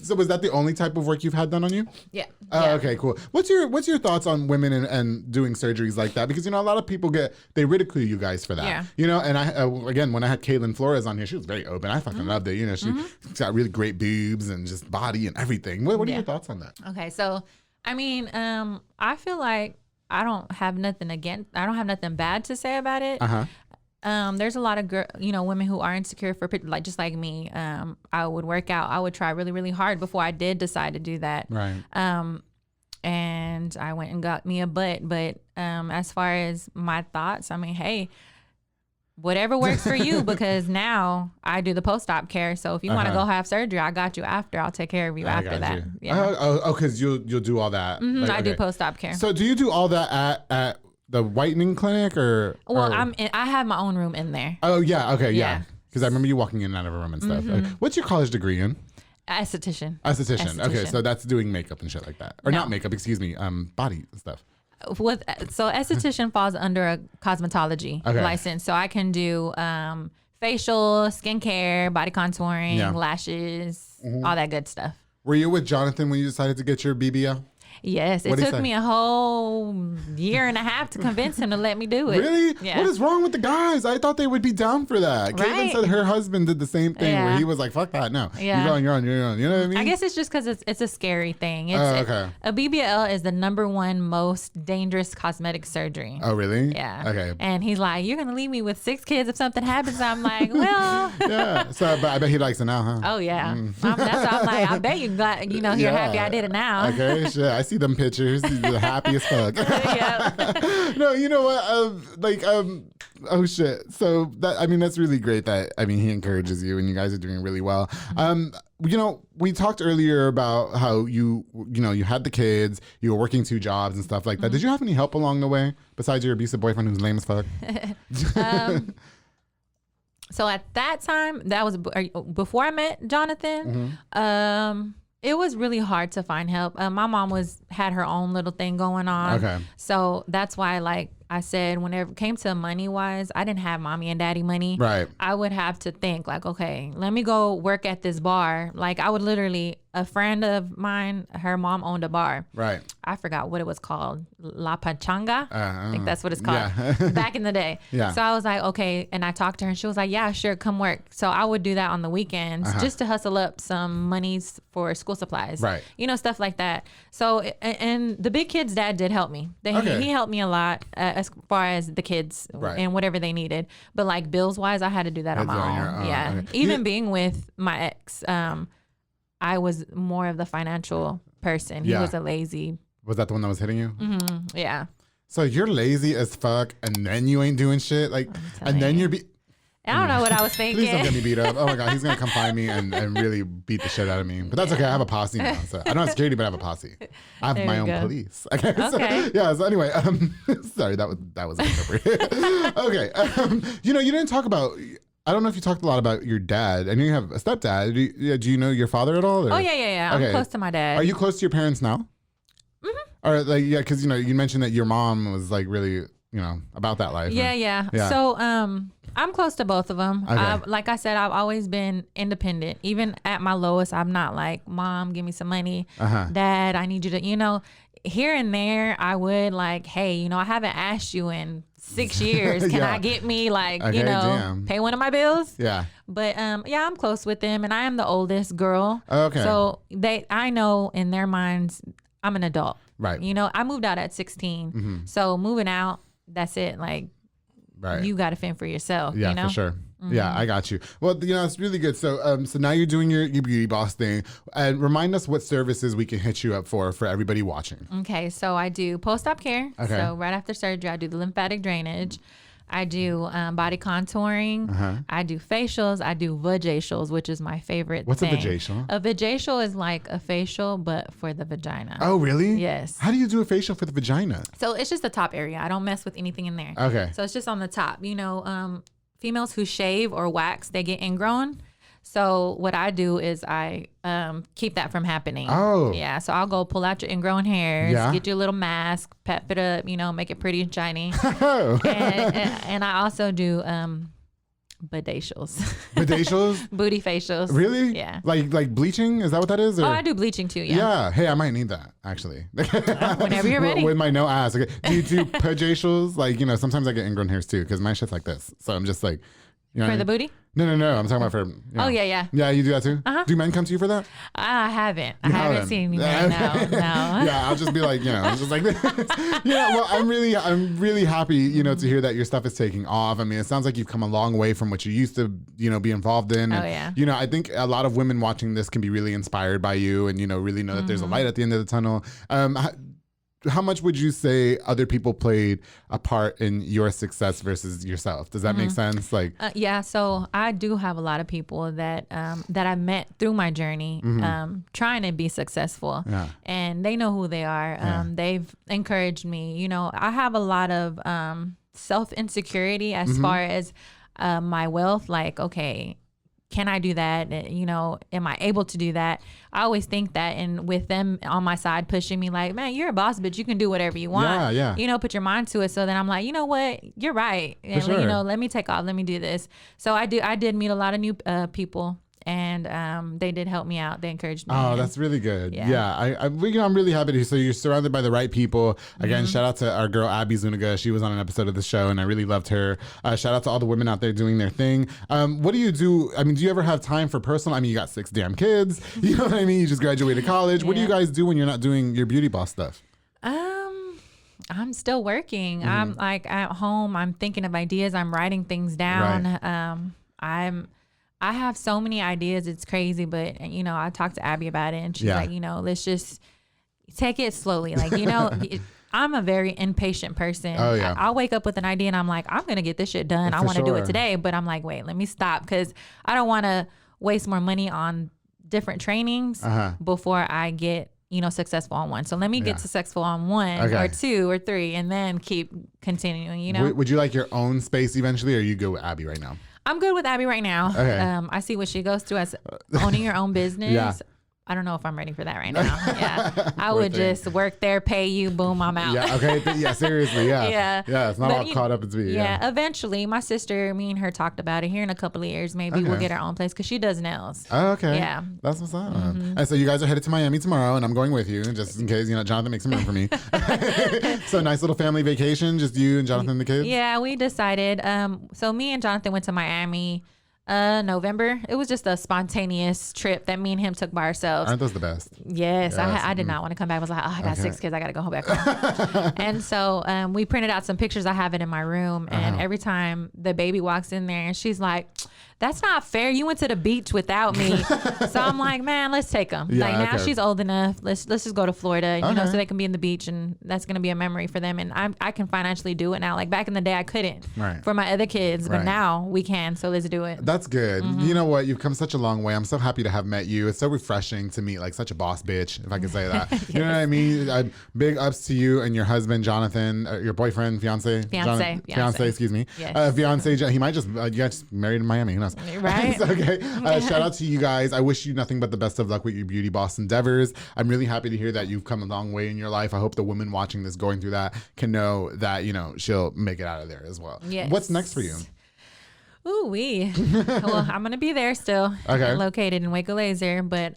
So was that the only type of work you've had done on you? Yeah. Okay, cool. What's your thoughts on women and doing surgeries like that? Because a lot of people they ridicule you guys for that. Yeah. And I again, when I had Caitlin Flores on here, she was very open. I fucking loved it. She's got really great boobs and just body and everything. What are your thoughts on that? Okay, so I mean, I feel like I don't have nothing bad to say about it. There's a lot of women who are insecure for like just like me. I would work out. I would try really, really hard before I did decide to do that. Right. And I went and got me a butt. But as far as my thoughts, I mean, hey, whatever works for you, because now I do the post-op care. So if you want to go have surgery, I got you after. I'll take care of you after that. Yeah. Because you'll do all that. I do post-op care. So do you do all that at the whitening clinic or? Well, I have my own room in there. Oh yeah. Okay. Yeah. Because I remember you walking in and out of a room and stuff. What's your college degree in? Esthetician. Okay, so that's doing makeup and shit like that, or not makeup? Excuse me. Body stuff. So esthetician falls under a cosmetology license. So I can do facial, skincare, body contouring, lashes, all that good stuff. Were you with Jonathan when you decided to get your BBL? Yes, it What'd he took say? me a whole year and a half to convince him to let me do it. Really? Yeah. What is wrong with the guys? I thought they would be down for that. Caitlin Right. said her husband did the same thing where Yeah. he was like, fuck that, no. Yeah. You're on your own. You know what I mean? I guess it's just because it's a scary thing. It's, okay. A BBL is the #1 most dangerous cosmetic surgery. Oh, really? Yeah. Okay. And he's like, "You're gonna leave me with 6 kids if something happens." I'm like, "Well." Yeah. So, but I bet he likes it now, huh? Oh yeah. That's why I'm like, I bet you got you're Yeah. happy I did it now. Okay, shit. I see them pictures. He's the happiest fuck. Yeah. No, you know what? Oh shit. So that's really great that he encourages you and you guys are doing really well. We talked earlier about how you had the kids, you were working 2 jobs and stuff like that. Did you have any help along the way besides your abusive boyfriend who's lame as fuck? So at that time, that was before I met Jonathan. It was really hard to find help. My mom had her own little thing going on. Okay. So that's why, like I said, whenever it came to money wise, I didn't have mommy and daddy money. Right. I would have to think like, okay, let me go work at this bar. Like I would literally, a friend of mine, her mom owned a bar. Right. I forgot what it was called. La Pachanga. I think that's what it's called. Yeah. Back in the day. Yeah. So I was like, okay. And I talked to her and she was like, yeah, sure. Come work. So I would do that on the weekends just to hustle up some monies for school supplies. Right. Stuff like that. So, and the big kids' dad did help me. He helped me a lot as far as the kids and whatever they needed. But like bills wise, I had to do that on my own. Yeah. Okay. Even being with my ex, I was more of the financial person. He was a lazy. Was that the one that was hitting you? Mm-hmm. Yeah. So you're lazy as fuck, and then you ain't doing shit, and then you're I don't know what I was thinking. Please don't get me beat up. Oh my god, he's gonna come find me and really beat the shit out of me. But that's okay. I have a posse now. So I don't have security, but I have a posse. I have There my you own go. police. Okay. Okay. So anyway, sorry, that was inappropriate. Okay. You didn't talk about. I don't know if you talked a lot about your dad. I know you have a stepdad. Do you know your father at all? Or? Oh yeah. Okay. I'm close to my dad. Are you close to your parents now? Mm-hmm. Or because you mentioned that your mom was like really about that life. Yeah. Yeah. So I'm close to both of them. Okay. Like I said, I've always been independent. Even at my lowest, I'm not like, Mom, give me some money. Dad, I need you to, here and there, I would like, hey, I haven't asked you in 6 years. Can Yeah. I get me like, Okay, damn. pay one of my bills? Yeah. But I'm close with them, and I am the oldest girl. Okay. So I know in their minds, I'm an adult. Right. I moved out at 16. So moving out, that's it. Like, Right. you got to fend for yourself. Yeah, for sure. Yeah, I got you. Well, it's really good. So, so now you're doing your beauty boss thing, and remind us what services we can hit you up for everybody watching. Okay, so I do post-op care. Okay. So right after surgery, I do the lymphatic drainage. I do body contouring. I do facials. I do vajacials, which is my favorite What's thing. a vajacial? A vajacial is like a facial, but for the vagina. Oh, really? Yes. How do you do a facial for the vagina? So it's just the top area. I don't mess with anything in there. Okay. So it's just on the top. Females who shave or wax, they get ingrown. So what I do is I keep that from happening. Oh. Yeah. So I'll go pull out your ingrown hairs, Yeah. get you a little mask, pep it up, make it pretty and shiny. Oh. and I also do bodacials. Bodacials? Booty facials. Really? Yeah. Like bleaching? Is that what that is? Or? Oh, I do bleaching too. Yeah. Yeah. Hey, I might need that actually. Whenever you're ready. With my no ass. Okay. Do you do bodacials? Like, sometimes I get ingrown hairs too because my shit's like this. So I'm just like, what I For mean? the booty? No. I'm talking about for. Oh, yeah. Yeah, you do that too? Do men come to you for that? I haven't. I You haven't haven't? seen anyone. No. Yeah, I'll just be like, just like this. Yeah, well, I'm really happy, to hear that your stuff is taking off. I mean, it sounds like you've come a long way from what you used to, be involved in. Oh, And, yeah. I think a lot of women watching this can be really inspired by you and, really know that there's a light at the end of the tunnel. How much would you say other people played a part in your success versus yourself? Does that make sense? Like, Yeah, so I do have a lot of people that I met through my journey, trying to be successful, Yeah. and they know who they are. They've encouraged me. I have a lot of self insecurity as far as my wealth. Like, okay, can I do that? Am I able to do that? I always think that, and with them on my side pushing me like, man, you're a boss, but you can do whatever you want. Yeah. Put your mind to it. So then I'm like, you know what? You're right. And sure. let me take off. Let me do this. So I did meet a lot of new people. and they did help me out. They encouraged me. Oh, and- that's really good. Yeah. Yeah, I'm really happy to. So you're surrounded by the right people. Again, shout out to our girl Abby Zuniga. She was on an episode of the show, and I really loved her. Shout out to all the women out there doing their thing. What do you do? I mean, do you ever have time for personal? I mean, you got 6 damn kids. You know what I mean? You just graduated college. What do you guys do when you're not doing your beauty boss stuff? I'm still working. I'm like at home. I'm thinking of ideas. I'm writing things down. Right. I have so many ideas. It's crazy, but you know, I talked to Abby about it, and she's like, you know, let's just take it slowly. Like, you know, I'm a very impatient person. Oh, yeah. I'll wake up with an idea, and I'm like, I'm gonna get this shit done. I want to do it today, but I'm like, wait, let me stop because I don't want to waste more money on different trainings before I get, you know, successful on one. So let me get successful on one or 2 or 3 and then keep continuing, you know. Would you like your own space eventually, or you go with Abby right now? I'm good with Abby right now. Okay. I see what she goes through as owning your own business. Yeah. I don't know if I'm ready for that right now. Yeah. I would just work there, pay you, boom, I'm out. Yeah, okay. Yeah, seriously, yeah. Yeah. Yeah, it's not But all caught up into me. Yeah, eventually, my sister, me and her talked about it. Here in a couple of years, maybe we'll get our own place because she does nails. Oh, okay. Yeah. That's what's up. And so you guys are headed to Miami tomorrow, and I'm going with you, just in case, you know, Jonathan makes some room for me. So nice little family vacation, just you and Jonathan and the kids? Yeah, we decided. So me and Jonathan went to Miami November. It was just a spontaneous trip that me and him took by ourselves. Aren't those the best? Yes, I did not want to come back. I was like, oh, I got 6 kids. I got to go home back home. And so we printed out some pictures. I have it in my room. And every time the baby walks in there and she's like, that's not fair. You went to the beach without me. So I'm like, man, let's take them. Yeah, like now okay. she's old enough. Let's just go to Florida, you know, so they can be in the beach, and that's gonna be a memory for them. And I can financially do it now. Like back in the day, I couldn't for my other kids, but now we can. So let's do it. That's good. You know what? You've come such a long way. I'm so happy to have met you. It's so refreshing to meet like such a boss bitch, if I can say that. You know what I mean? Big ups to you and your husband, Jonathan, your boyfriend, fiance, excuse me. Yes. Fiance. He might just you guys married in Miami. Who knows? Right. Okay. Shout out to you guys. I wish you nothing but the best of luck with your beauty boss endeavors. I'm really happy to hear that you've come a long way in your life. I hope the woman watching this going through that can know that, you know, she'll make it out of there as well. Yes. What's next for you? Ooh, well, I'm gonna be there still. Okay. Located in Waco Laser, but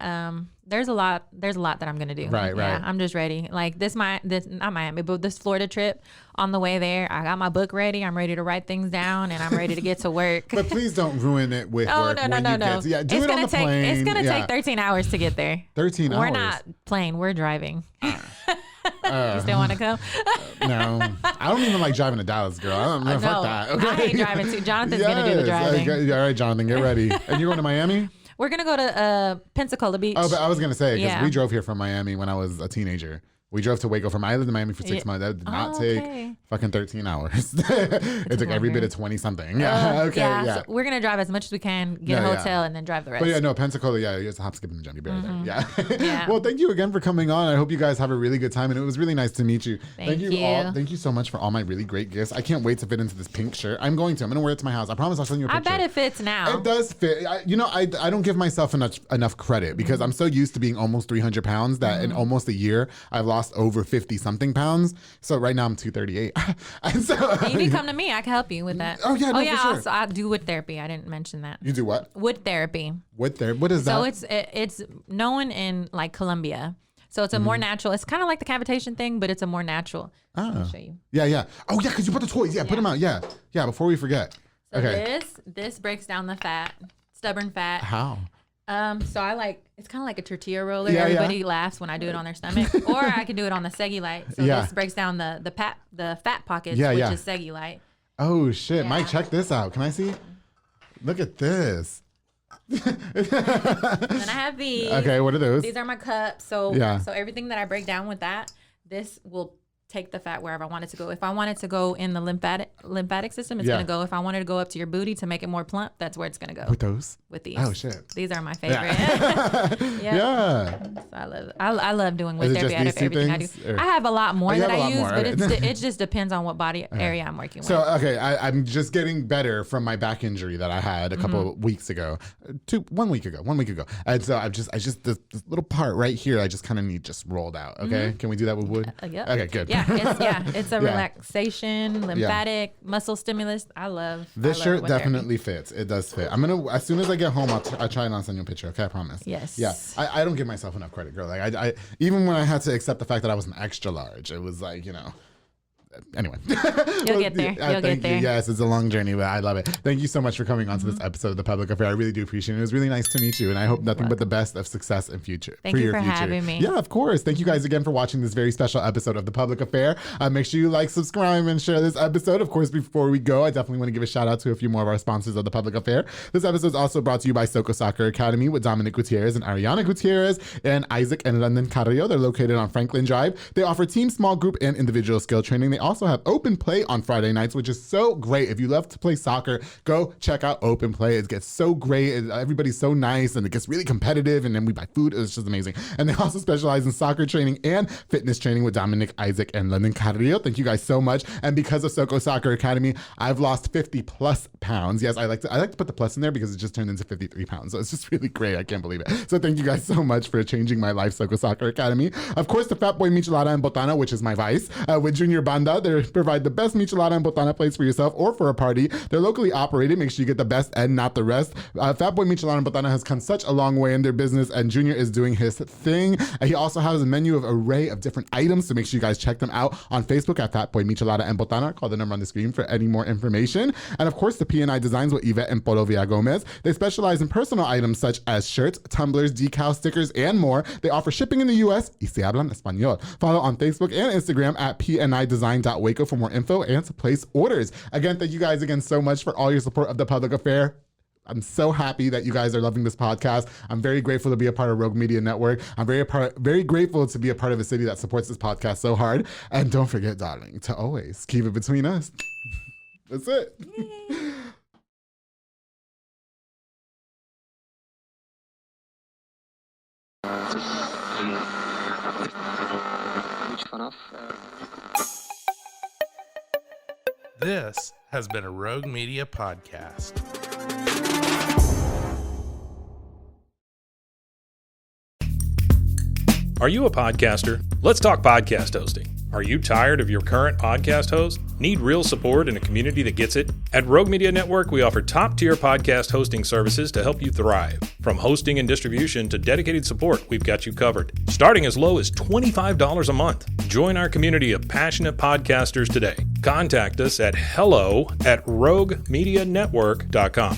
there's a lot that I'm gonna do. Right. I'm just ready. Like this not Miami, but this Florida trip, on the way there, I got my book ready. I'm ready to write things down, and I'm ready to get to work. But please don't ruin it with work. No. Yeah, do it's it on the plane. It's gonna take 13 hours to get there. 13 hours. We're not playing. We're driving. You still want to come? No, I don't even like driving to Dallas, girl. I don't know. Fuck that. Okay. I hate driving too. Jonathan's gonna do the driving. All right, Jonathan, get ready. And you're going to Miami? We're gonna go to Pensacola Beach. Oh, but I was gonna say because Yeah. we drove here from Miami when I was a teenager. We drove to Waco from. I lived in Miami for 6 months. That did not take fucking 13 hours. It took every bit of 20 something. Yeah. Okay. Yeah. So we're gonna drive as much as we can, get a hotel, and then drive the rest. But yeah, no, Pensacola. Yeah, it's a hop, skip, and a jump. You're barely there. Yeah. Well, thank you again for coming on. I hope you guys have a really good time, and it was really nice to meet you. Thank you. Thank you so much for all my really great gifts. I can't wait to fit into this pink shirt. I'm going to wear it to my house. I promise I'll send you a picture. I bet it fits now. It does fit. I don't give myself enough credit because I'm so used to being almost 300 pounds that in almost a year I've lost over 50 something pounds. So right now I'm 238. And so you need to come to me. I can help you with that. Oh yeah, no, for sure. Also, I do wood therapy. I didn't mention that. You do what? Wood therapy. Wood therapy. What is that? So it's known in like Colombia. So it's a more natural. It's kind of like the cavitation thing, but it's a more natural. Let me show you. Yeah. Oh yeah, because you put the toys. Yeah, put them out. Yeah. Before we forget. So okay. This breaks down the fat, stubborn fat. How? So it's kind of like a tortilla roller. Yeah, Everybody laughs when I do it on their stomach, or I can do it on the Cellulite. So this breaks down the fat pockets, which is Cellulite. Oh shit, Mike, check this out. Can I see? Look at this. Then I have these. Okay, what are those? These are my cups. So everything that I break down with that, this will take the fat wherever I want it to go. If I want it to go in the lymphatic system, it's gonna go. If I want it to go up to your booty to make it more plump, that's where it's gonna go. With those? With these. Oh shit. These are my favorite. Yeah. So I love doing wood therapy out of everything I do. I have a lot more that I use, but it just depends on what body area I'm working with. So okay, I'm just getting better from my back injury that I had a couple of weeks ago. 1 week ago. And so I just this little part right here I just kind of need just rolled out. Okay. Can we do that with wood? Yeah. Okay, good. Yeah, It's a relaxation, lymphatic, muscle stimulus. I love shirt definitely fits. It does fit. I'm gonna, as soon as I get home, I'll try and I'll send you a picture. Okay, I promise. Yes. Yeah. I don't give myself enough credit, girl. Like I even when I had to accept the fact that I was an extra large, it was like, anyway. You'll get there. You'll get there. Yes, it's a long journey, but I love it. Thank you so much for coming on to this episode of The Public Affair. I really do appreciate it. It was really nice to meet you, and I hope nothing but the best of success and future. Thank you for having me. Yeah, of course. Thank you guys again for watching this very special episode of The Public Affair. Make sure you like, subscribe, and share this episode. Of course, before we go, I definitely want to give a shout out to a few more of our sponsors of The Public Affair. This episode is also brought to you by Soko Soccer Academy with Dominic Gutierrez and Ariana Gutierrez and Isaac and London Carrillo. They're located on Franklin Drive. They offer team, small group, and individual skill training. They also have open play on Friday nights, which is so great. If you love to play soccer, go check out Open Play. It gets so great. Everybody's so nice, and it gets really competitive, and then we buy food. It's just amazing. And they also specialize in soccer training and fitness training with Dominic, Isaac, and London Carrillo. Thank you guys so much. And because of Soko Soccer Academy, I've lost 50 plus pounds. Yes, I like to put the plus in there because it just turned into 53 pounds. So it's just really great. I can't believe it. So thank you guys so much for changing my life, Soko Soccer Academy. Of course, the Fat Boy Michelada and Botana, which is my vice, with Junior Banda. They provide the best michelada and botana plates for yourself or for a party. They're locally operated. Make sure you get the best and not the rest. Fat Boy Michelada and Botana has come such a long way in their business, and Junior is doing his thing. He also has a menu of array of different items, so make sure you guys check them out on Facebook at Fat Boy Michelada and Botana. Call the number on the screen for any more information. And of course, the P&I Designs with Yvette and Polo Villagomez. They specialize in personal items such as shirts, tumblers, decals, stickers, and more. They offer shipping in the U.S. y se hablan español. Follow on Facebook and Instagram at pnidesign.waco for more info and to place orders. Again, thank you guys again so much for all your support of The Public Affair. I'm so happy that you guys are loving this podcast. I'm very grateful to be a part of Rogue Media Network. I'm very grateful to be a part of a city that supports this podcast so hard. And don't forget, darling, to always keep it between us. That's it. This has been a Rogue Media podcast. Are you a podcaster? Let's talk podcast hosting. Are you tired of your current podcast host? Need real support in a community that gets it? At Rogue Media Network, we offer top-tier podcast hosting services to help you thrive. From hosting and distribution to dedicated support, we've got you covered. Starting as low as $25 a month. Join our community of passionate podcasters today. Contact us at hello@roguemedianetwork.com.